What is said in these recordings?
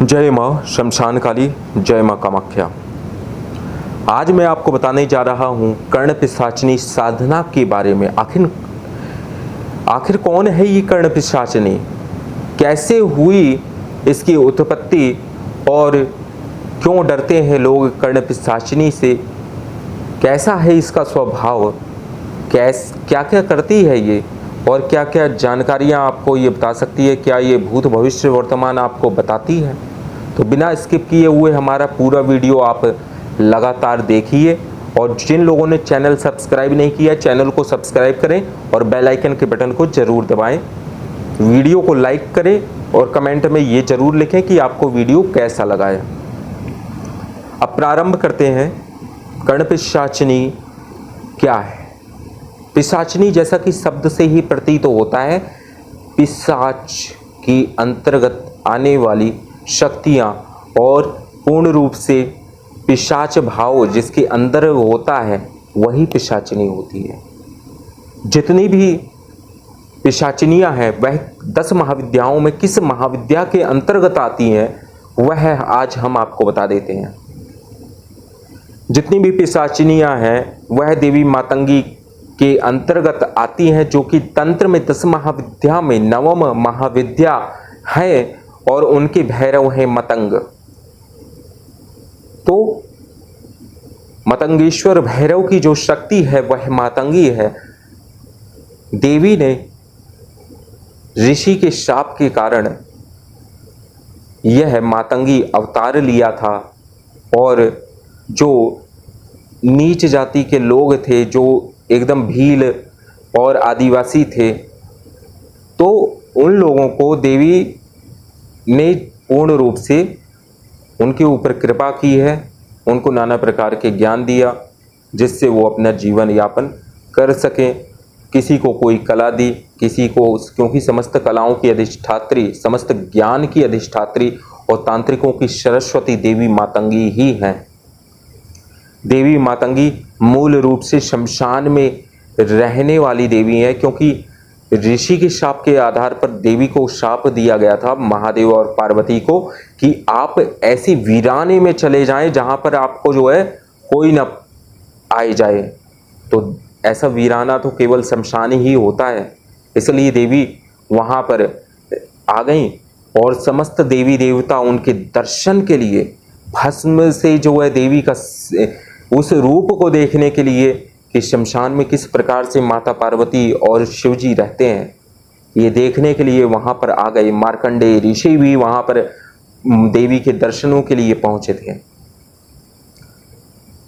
जय माँ शमशान काली, जय माँ कामाख्या। आज मैं आपको बताने जा रहा हूँ कर्ण पिशाचिनी साधना के बारे में। आखिर कौन है ये कर्ण पिशाचिनी, कैसे हुई इसकी उत्पत्ति और क्यों डरते हैं लोग कर्ण पिशाचिनी से, कैसा है इसका स्वभाव, क्या क्या करती है ये और क्या क्या जानकारियाँ आपको ये बता सकती है, क्या ये भूत भविष्य वर्तमान आपको बताती है। तो बिना स्किप किए हुए हमारा पूरा वीडियो आप लगातार देखिए और जिन लोगों ने चैनल सब्सक्राइब नहीं किया चैनल को सब्सक्राइब करें और बेल आइकन के बटन को जरूर दबाएं। वीडियो को लाइक करें और कमेंट में ये जरूर लिखें कि आपको वीडियो कैसा लगा है। अब प्रारंभ करते हैं। कर्ण पिशाचिनी क्या है? पिशाचिनी जैसा कि शब्द से ही प्रतीत होता है, पिशाच की अंतर्गत आने वाली शक्तियाँ और पूर्ण रूप से पिशाच भाव जिसके अंदर होता है वही पिशाचिनी होती है। जितनी भी पिशाचिनियाँ हैं वह 10 महाविद्याओं में किस महाविद्या के अंतर्गत आती हैं वह आज हम आपको बता देते हैं। जितनी भी पिशाचिनियाँ हैं वह देवी मातंगी के अंतर्गत आती हैं, जो कि तंत्र में 10 महाविद्या में 9वीं महाविद्या है और उनके भैरव हैं मतंग। तो मतंगेश्वर भैरव की जो शक्ति है वह मातंगी है। देवी ने ऋषि के शाप के कारण यह मातंगी अवतार लिया था और जो नीच जाति के लोग थे, जो एकदम भील और आदिवासी थे, तो उन लोगों को देवी ने पूर्ण रूप से उनके ऊपर कृपा की है, उनको नाना प्रकार के ज्ञान दिया जिससे वो अपना जीवन यापन कर सकें। किसी को कोई कला दी, किसी को, क्योंकि समस्त कलाओं की अधिष्ठात्री, समस्त ज्ञान की अधिष्ठात्री और तांत्रिकों की सरस्वती देवी मातंगी ही हैं। देवी मातंगी मूल रूप से शमशान में रहने वाली देवी है, क्योंकि ऋषि के शाप के आधार पर देवी को शाप दिया गया था, महादेव और पार्वती को, कि आप ऐसी वीराने में चले जाएं जहां पर आपको जो है कोई न आए जाए। तो ऐसा वीराना तो केवल शमशान ही होता है, इसलिए देवी वहां पर आ गई और समस्त देवी देवता उनके दर्शन के लिए भस्म से जो है देवी का उस रूप को देखने के लिए कि शमशान में किस प्रकार से माता पार्वती और शिव जी रहते हैं, ये देखने के लिए वहां पर आ गए। मार्कंडेय ऋषि भी वहां पर देवी के दर्शनों के लिए पहुंचे थे।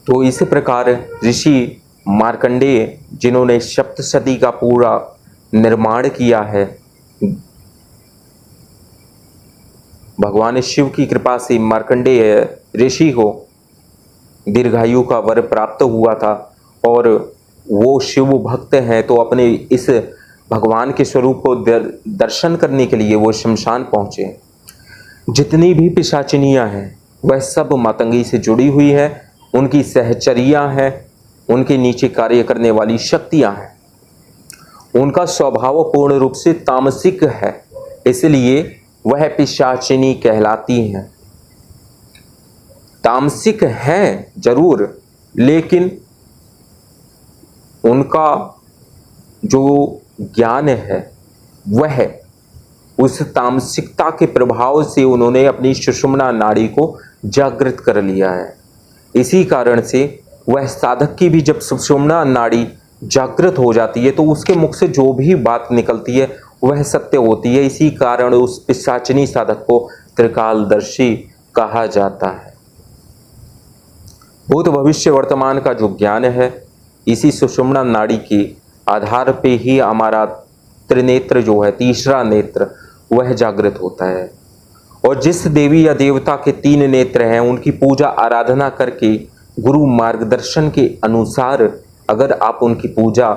तो इस प्रकार ऋषि मार्कंडेय, जिन्होंने सप्तशती का पूरा निर्माण किया है, भगवान शिव की कृपा से मार्कंडेय ऋषि को दीर्घायु का वर प्राप्त हुआ था और वो शिव भक्त हैं, तो अपने इस भगवान के स्वरूप को दर्शन करने के लिए वो शमशान पहुँचे। जितनी भी पिशाचिनियाँ हैं वह सब मातंगी से जुड़ी हुई है, उनकी सहचरियाँ हैं, उनके नीचे कार्य करने वाली शक्तियाँ हैं। उनका स्वभाव पूर्ण रूप से तामसिक है, इसलिए वह पिशाचिनी कहलाती हैं। तामसिक हैं जरूर, लेकिन उनका जो ज्ञान है वह उस तामसिकता के प्रभाव से उन्होंने अपनी सुषुम्ना नाड़ी को जागृत कर लिया है। इसी कारण से वह साधक की भी जब सुषुम्ना नाड़ी जागृत हो जाती है तो उसके मुख से जो भी बात निकलती है वह सत्य होती है। इसी कारण उस पिशाचिनी साधक को त्रिकालदर्शी कहा जाता है। भूत भविष्य वर्तमान का जो ज्ञान है इसी सुषुम्ना नाड़ी के आधार पे ही हमारा त्रिनेत्र जो है, तीसरा नेत्र, वह जागृत होता है। और जिस देवी या देवता के 3 नेत्र हैं उनकी पूजा आराधना करके गुरु मार्गदर्शन के अनुसार अगर आप उनकी पूजा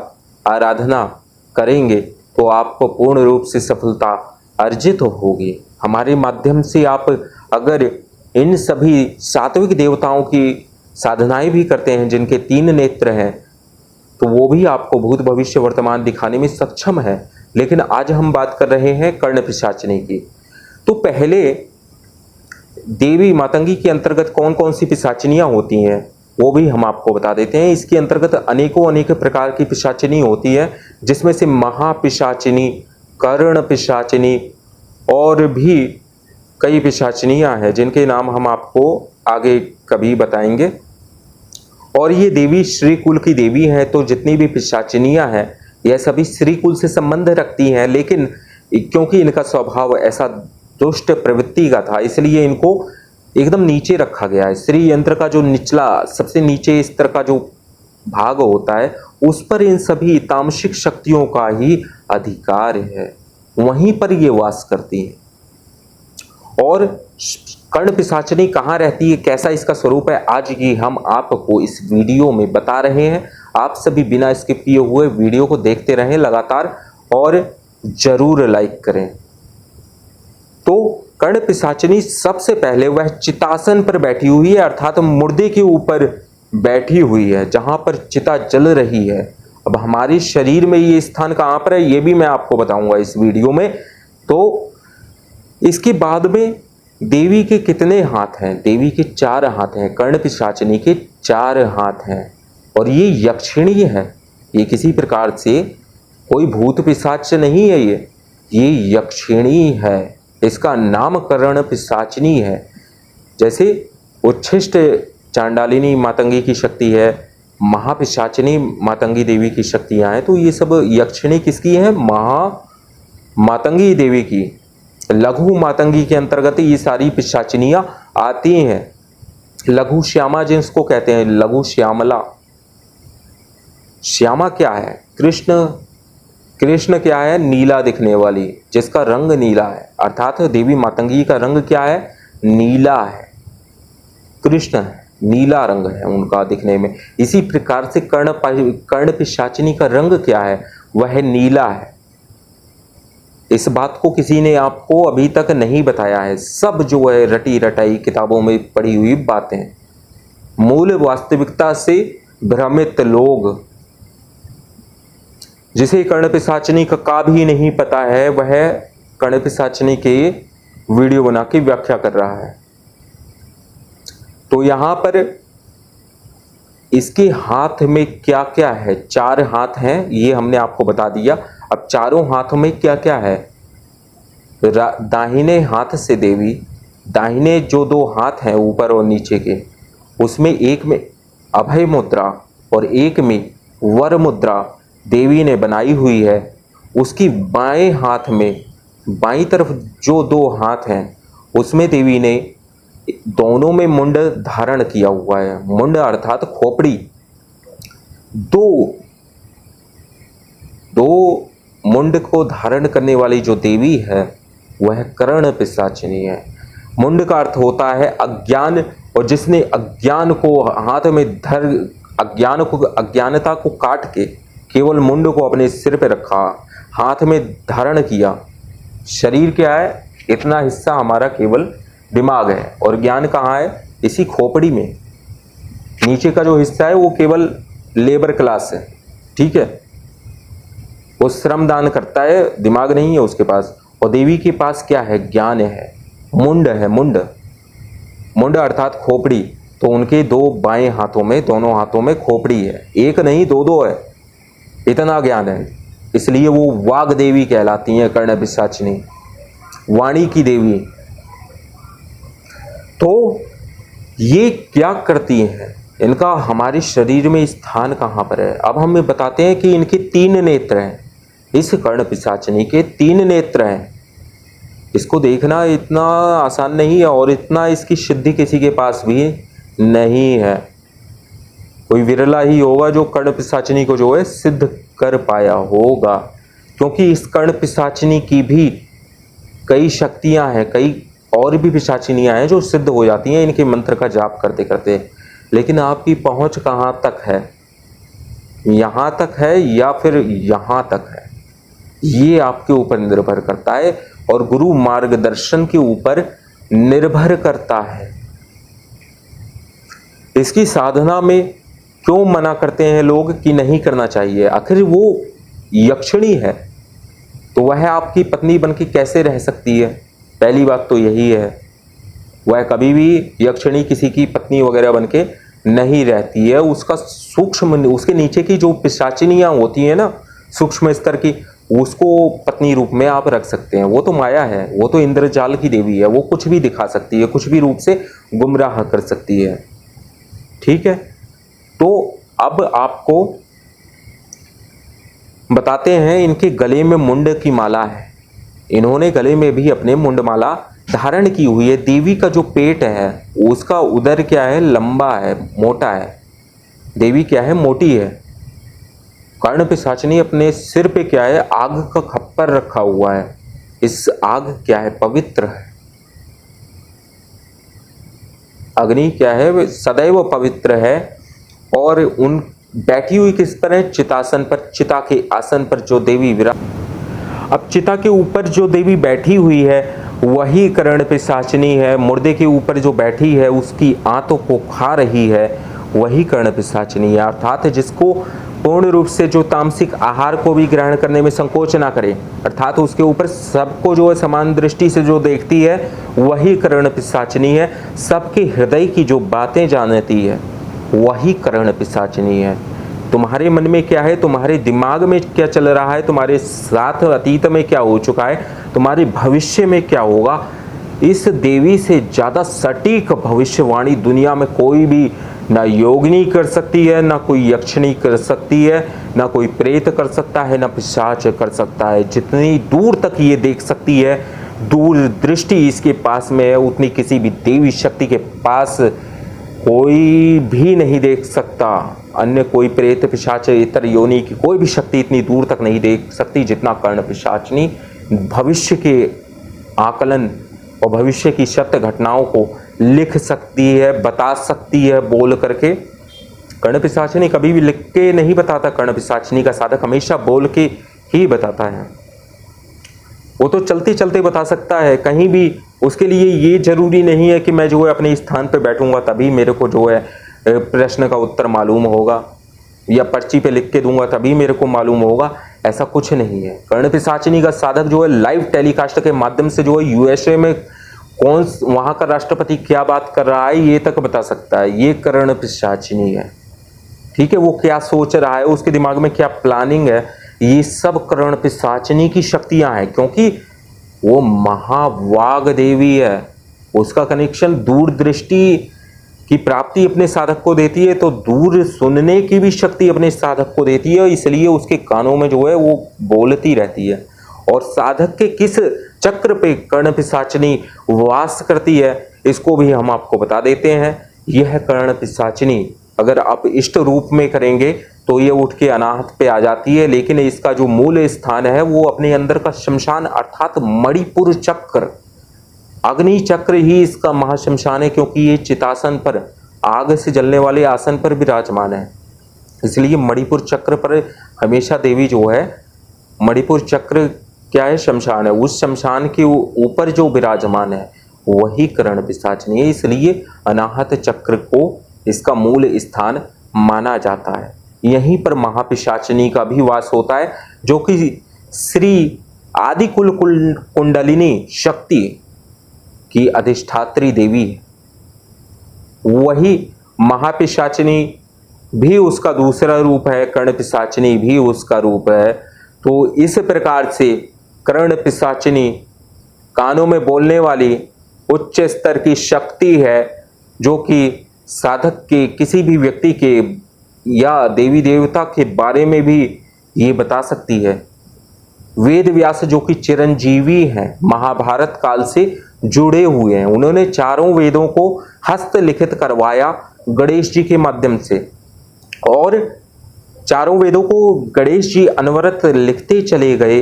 आराधना करेंगे तो आपको पूर्ण रूप से सफलता अर्जित होगी। हमारे माध्यम से आप अगर इन सभी सात्विक देवताओं की साधनाएं भी करते हैं जिनके 3 नेत्र हैं, तो वो भी आपको भूत भविष्य वर्तमान दिखाने में सक्षम है। लेकिन आज हम बात कर रहे हैं कर्ण पिशाचिनी की। तो पहले देवी मातंगी के अंतर्गत कौन कौन सी पिशाचिनियाँ होती हैं वो भी हम आपको बता देते हैं। इसके अंतर्गत अनेक प्रकार की पिशाचिनी होती है, जिसमें से महापिशाचिनी, कर्ण पिशाचिनी और भी कई पिशाचिनियाँ हैं जिनके नाम हम आपको आगे कभी बताएंगे। और ये देवी श्री कुल की देवी हैं, तो जितनी भी पिशाचिनियाँ हैं यह सभी श्री कुल से संबंध रखती हैं, लेकिन क्योंकि इनका स्वभाव ऐसा दुष्ट प्रवृत्ति का था इसलिए इनको एकदम नीचे रखा गया है। श्री यंत्र का जो निचला सबसे नीचे स्तर का जो भाग होता है उस पर इन सभी तामसिक शक्तियों का ही अधिकार है, वहीं पर ये वास करती है। और कर्ण पिशाचिनी कहाँ रहती है, कैसा इसका स्वरूप है, आज ये हम आपको इस वीडियो में बता रहे हैं। आप सभी बिना स्किप किए हुए वीडियो को देखते रहें लगातार और जरूर लाइक करें। तो कर्ण पिशाचिनी सबसे पहले वह चितासन पर बैठी हुई है, अर्थात मुर्दे के ऊपर बैठी हुई है जहां पर चिता जल रही है। अब हमारे शरीर में ये स्थान कहां पर है ये भी मैं आपको बताऊंगा इस वीडियो में। तो इसके बाद में देवी के कितने हाथ हैं, देवी के 4 हाथ हैं, कर्ण पिशाचिनी के 4 हाथ हैं। और ये यक्षिणी है, ये किसी प्रकार से कोई भूत पिशाच नहीं है, ये यक्षिणी है। इसका नाम कर्ण पिशाचिनी है। जैसे उच्छिष्ट चांडालिनी मातंगी की शक्ति है, महापिशाचिनी मातंगी देवी की शक्तियां हैं, तो ये सब यक्षिणी किसकी है, मातंगी देवी की। लघु मातंगी के अंतर्गत ये सारी पिशाचिनियां आती हैं। लघु श्यामा जिसको कहते हैं, लघु श्यामला। श्यामा क्या है, कृष्ण क्या है, नीला दिखने वाली, जिसका रंग नीला है, अर्थात देवी मातंगी का रंग क्या है, नीला है। कृष्ण है, नीला रंग है उनका दिखने में। इसी प्रकार से कर्ण पिशाचिनी का रंग क्या है, वह नीला है। इस बात को किसी ने आपको अभी तक नहीं बताया है, सब जो है रटी रटाई किताबों में पड़ी हुई बातें। मूल वास्तविकता से भ्रमित लोग, जिसे कर्ण पिशाचिनी का भी नहीं पता है, वह कर्ण पिशाचिनी के वीडियो बना के व्याख्या कर रहा है। तो यहां पर इसके हाथ में क्या क्या है, 4 हाथ हैं, ये हमने आपको बता दिया। अब चारों हाथों में क्या क्या है, दाहिने हाथ से देवी, दाहिने जो 2 हाथ हैं ऊपर और नीचे के, उसमें एक में अभय मुद्रा और एक में वर मुद्रा देवी ने बनाई हुई है। उसकी बाएं हाथ में, बाईं तरफ जो 2 हाथ हैं उसमें देवी ने दोनों में मुंड धारण किया हुआ है। मुंड अर्थात खोपड़ी। दो मुंड को धारण करने वाली जो देवी है वह कर्ण पिशाचिनी है। मुंड का अर्थ होता है अज्ञान, और जिसने अज्ञान को हाथ में धर, अज्ञानता को काट के केवल मुंड को अपने सिर पे रखा, हाथ में धारण किया। शरीर क्या है, इतना हिस्सा हमारा केवल दिमाग है, और ज्ञान कहाँ है, इसी खोपड़ी में। नीचे का जो हिस्सा है वो केवल लेबर क्लास है, ठीक है, वो श्रम दान करता है, दिमाग नहीं है उसके पास। और देवी के पास क्या है, ज्ञान है, मुंड है, मुंड अर्थात खोपड़ी। तो उनके 2 बाएं हाथों में, दोनों हाथों में खोपड़ी है, एक नहीं 2 है, इतना ज्ञान है। इसलिए वो वाग देवी कहलाती हैं कर्ण पिशाचिनी, वाणी की देवी। तो ये क्या करती हैं, इनका हमारे शरीर में स्थान कहाँ पर है। अब हमें बताते हैं कि इनके 3 नेत्र हैं। इस कर्ण पिशाचिनी के 3 नेत्र हैं। इसको देखना इतना आसान नहीं है, और इतना इसकी सिद्धि किसी के पास भी नहीं है। कोई विरला ही होगा जो कर्ण पिशाचिनी को जो है सिद्ध कर पाया होगा, क्योंकि इस कर्ण पिशाचिनी की भी कई शक्तियां हैं, कई और भी पिशाचिनियां हैं जो सिद्ध हो जाती हैं इनके मंत्र का जाप करते करते। लेकिन आपकी पहुंच कहां तक है, यहां तक है या फिर यहां तक है, ये आपके ऊपर निर्भर करता है और गुरु मार्गदर्शन के ऊपर निर्भर करता है। इसकी साधना में क्यों मना करते हैं लोग कि नहीं करना चाहिए, आखिर वो यक्षिणी है तो वह आपकी पत्नी बनके कैसे रह सकती है। पहली बात तो यही है। वह कभी भी यक्षिणी किसी की पत्नी वगैरह बन के नहीं रहती है। उसका सूक्ष्म, उसके नीचे की जो पिशाचिनियाँ होती हैं ना सूक्ष्म स्तर की, उसको पत्नी रूप में आप रख सकते हैं। वो तो माया है, वो तो इंद्रजाल की देवी है, वो कुछ भी दिखा सकती है, कुछ भी रूप से गुमराह कर सकती है। ठीक है, तो अब आपको बताते हैं, इनके गले में मुंड की माला है। इन्होंने गले में भी अपने मुंडमाला धारण की हुई है। देवी का जो पेट है उसका उदर क्या है, लंबा है, मोटा है। देवी क्या है, मोटी है। कर्ण पिशाचिनी अपने सिर पे क्या है, आग का खप्पर रखा हुआ है। इस आग क्या है, पवित्र है। अग्नि क्या है, सदैव पवित्र है। और उन बैठी हुई किस पर है, चितासन पर, चिता के आसन पर जो देवी अब चिता के ऊपर जो देवी बैठी हुई है वही कर्ण पिशाचिनी है। मुर्दे के ऊपर जो बैठी है उसकी आंतों को खा रही है, वही कर्ण पिशाचिनी है। अर्थात जिसको पूर्ण रूप से जो तामसिक आहार को भी ग्रहण करने में संकोच ना करे, अर्थात उसके ऊपर सबको जो है समान दृष्टि से जो देखती है वही कर्ण पिशाचिनी है। सबके हृदय की जो बातें जानती है वही कर्ण पिशाचिनी है। तुम्हारे मन में क्या है, तुम्हारे दिमाग में क्या चल रहा है, तुम्हारे साथ अतीत में क्या हो चुका है, तुम्हारे भविष्य में क्या होगा, इस देवी से ज़्यादा सटीक भविष्यवाणी दुनिया में कोई भी ना योगिनी कर सकती है, ना कोई यक्षिणी कर सकती है, ना कोई प्रेत कर सकता है, ना पिशाच कर सकता है। जितनी दूर तक ये देख सकती है, दूर दृष्टि इसके पास में है, उतनी किसी भी देवी शक्ति के पास कोई भी नहीं देख सकता। अन्य कोई प्रेत पिशाच इतर योनि की कोई भी शक्ति इतनी दूर तक नहीं देख सकती जितना कर्ण पिशाचिनी भविष्य के आकलन और भविष्य की सत्य घटनाओं को लिख सकती है, बता सकती है बोल करके। कर्ण पिशाचिनी कभी भी लिख के नहीं बताता, कर्ण पिशाचिनी का साधक हमेशा बोल के ही बताता है। वो तो चलते चलते बता सकता है कहीं भी। उसके लिए ये जरूरी नहीं है कि मैं जो है अपने स्थान पे बैठूंगा तभी मेरे को जो है प्रश्न का उत्तर मालूम होगा, या पर्ची पे लिख के दूंगा तभी मेरे को मालूम होगा। ऐसा कुछ नहीं है। कर्ण पिशाचिनी का साधक जो है लाइव टेलीकास्ट के माध्यम से जो है यूएसए में कौन वहां का राष्ट्रपति क्या बात कर रहा है ये तक बता सकता है। ये कर्ण पिशाचिनी है। ठीक है, वो क्या सोच रहा है, उसके दिमाग में क्या प्लानिंग है, ये सब कर्ण पिशाचिनी की शक्तियां हैं। क्योंकि वो महावाग देवी है, उसका कनेक्शन दूरदृष्टि की प्राप्ति अपने साधक को देती है, तो दूर सुनने की भी शक्ति अपने साधक को देती है। इसलिए उसके कानों में जो है वो बोलती रहती है। और साधक के किस चक्र पे कर्ण पिशाचिनी वास करती है इसको भी हम आपको बता देते हैं। यह कर्ण पिशाचिनी अगर आप इष्ट रूप में करेंगे तो ये उठ के अनाहत पे आ जाती है, लेकिन इसका जो मूल स्थान है वो अपने अंदर का शमशान अर्थात मणिपुर चक्र, अग्नि चक्र ही इसका महाशमशान है। क्योंकि ये चितासन पर, आग से जलने वाले आसन पर विराजमान है, इसलिए मणिपुर चक्र पर हमेशा देवी जो है, मणिपुर चक्र क्या है, शमशान है। उस शमशान के ऊपर जो विराजमान है वही कर्ण पिशाचिनी है। इसलिए अनाहत चक्र को इसका मूल स्थान माना जाता है। यहीं पर महापिशाचिनी का भी वास होता है, जो कि श्री आदि कुल कुंडलिनी शक्ति की अधिष्ठात्री देवी है। वही महापिशाचिनी भी उसका दूसरा रूप है, कर्ण पिशाचिनी भी उसका रूप है। तो इस प्रकार से कर्ण पिशाचिनी कानों में बोलने वाली उच्च स्तर की शक्ति है, जो कि साधक के किसी भी व्यक्ति के या देवी देवता के बारे में भी ये बता सकती है। वेद व्यास जो कि चिरंजीवी हैं, महाभारत काल से जुड़े हुए हैं, उन्होंने चारों वेदों को हस्तलिखित करवाया गणेश जी के माध्यम से, और चारों वेदों को गणेश जी अनवरत लिखते चले गए,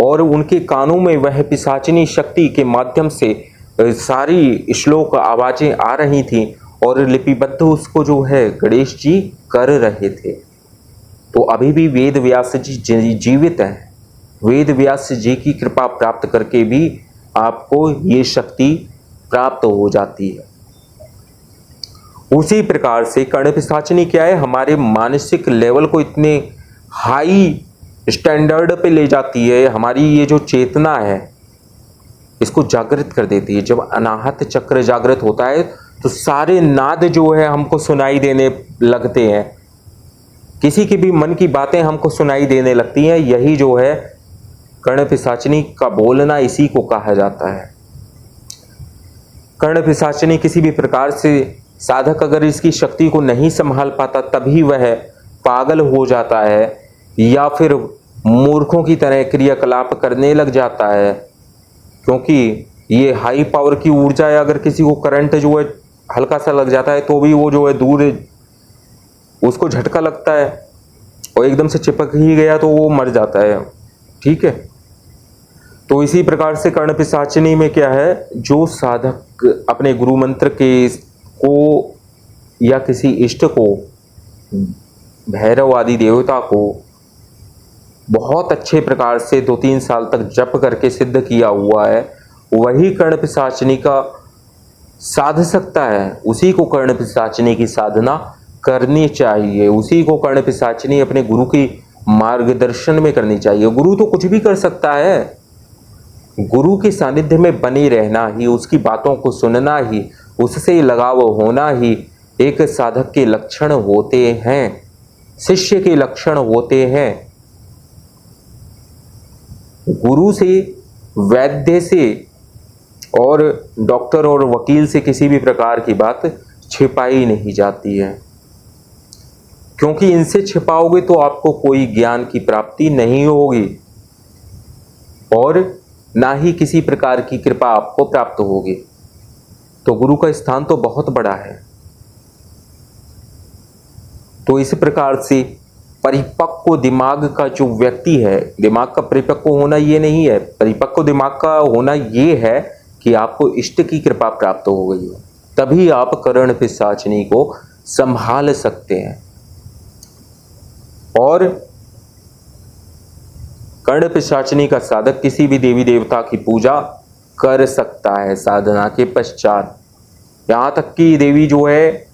और उनके कानों में वह पिशाचिनी शक्ति के माध्यम से सारी श्लोक आवाजें आ रही थी, और लिपिबद्ध उसको जो है गणेश जी कर रहे थे। तो अभी भी वेद व्यास जी जीवित हैं। वेद व्यास जी की कृपा प्राप्त करके भी आपको ये शक्ति प्राप्त हो जाती है। उसी प्रकार से कर्ण पिशाचिनी क्या है, हमारे मानसिक लेवल को इतने हाई स्टैंडर्ड पे ले जाती है। हमारी ये जो चेतना है इसको जागृत कर देती है। जब अनाहत चक्र जागृत होता है तो सारे नाद जो है हमको सुनाई देने लगते हैं, किसी की भी मन की बातें हमको सुनाई देने लगती हैं। यही जो है कर्ण पिशाचिनी का बोलना, इसी को कहा जाता है। कर्ण पिशाचिनी किसी भी प्रकार से साधक अगर इसकी शक्ति को नहीं संभाल पाता तभी वह पागल हो जाता है या फिर मूर्खों की तरह क्रियाकलाप करने लग जाता है, क्योंकि ये हाई पावर की ऊर्जा है। अगर किसी को करंट जो है हल्का सा लग जाता है तो भी वो जो है दूर उसको झटका लगता है और एकदम से चिपक ही गया तो वो मर जाता है। ठीक है, तो इसी प्रकार से कर्ण पिशाचिनी में क्या है, जो साधक अपने गुरु मंत्र के को या किसी इष्ट को, भैरव आदि देवता को बहुत अच्छे प्रकार से 2-3 साल तक जप करके सिद्ध किया हुआ है, वही कर्ण पिशाचिनी का साध सकता है। उसी को कर्ण पिशाचिनी की साधना करनी चाहिए, उसी को कर्ण पिशाचिनी अपने गुरु की मार्गदर्शन में करनी चाहिए। गुरु तो कुछ भी कर सकता है, गुरु के सानिध्य में बने रहना ही, उसकी बातों को सुनना ही, उससे लगाव होना ही एक साधक के लक्षण होते हैं, शिष्य के लक्षण होते हैं। गुरु से, वैद्य से और डॉक्टर और वकील से किसी भी प्रकार की बात छिपाई नहीं जाती है, क्योंकि इनसे छिपाओगे तो आपको कोई ज्ञान की प्राप्ति नहीं होगी और ना ही किसी प्रकार की कृपा आपको प्राप्त होगी। तो गुरु का स्थान तो बहुत बड़ा है। तो इस प्रकार से परिपक्व दिमाग का जो व्यक्ति है, दिमाग का परिपक्व होना ये नहीं है, परिपक्व दिमाग का होना ये है कि आपको इष्ट की कृपा प्राप्त हो गई हो, तभी आप कर्ण पिशाचिनी को संभाल सकते हैं। और कर्ण पिशाचिनी का साधक किसी भी देवी देवता की पूजा कर सकता है साधना के पश्चात। यहाँ तक कि देवी जो है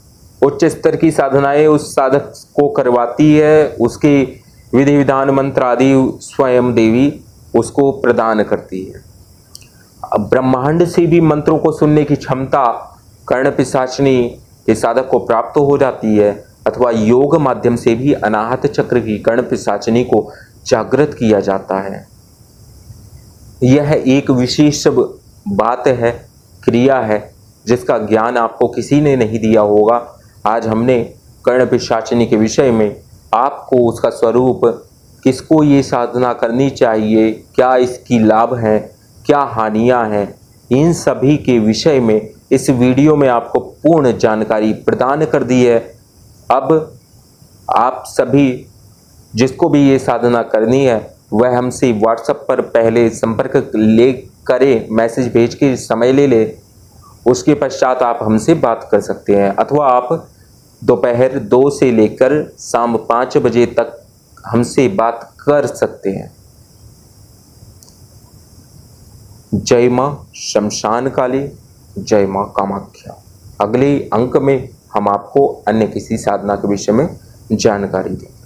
उच्च स्तर की साधनाएं उस साधक को करवाती है, उसके विधि विधान मंत्र आदि स्वयं देवी उसको प्रदान करती है। अब ब्रह्मांड से भी मंत्रों को सुनने की क्षमता कर्ण पिशाचिनी के साधक को प्राप्त हो जाती है, अथवा योग माध्यम से भी अनाहत चक्र की कर्ण पिशाचिनी को जागृत किया जाता है। यह एक विशेष बात है, क्रिया है, जिसका ज्ञान आपको किसी ने नहीं दिया होगा। आज हमने कर्ण पिशाचिनी के विषय में आपको उसका स्वरूप, किसको ये साधना करनी चाहिए, क्या इसकी लाभ है, क्या हानियां हैं, इन सभी के विषय में इस वीडियो में आपको पूर्ण जानकारी प्रदान कर दी है। अब आप सभी जिसको भी ये साधना करनी है वह हमसे व्हाट्सएप पर पहले संपर्क ले करें, मैसेज भेज के समय ले ले, उसके पश्चात आप हमसे बात कर सकते हैं, अथवा आप दोपहर 2 से लेकर शाम 5 बजे तक हमसे बात कर सकते हैं। जय मां शमशान काली, जय मां कामाख्या। अगले अंक में हम आपको अन्य किसी साधना के विषय में जानकारी दें।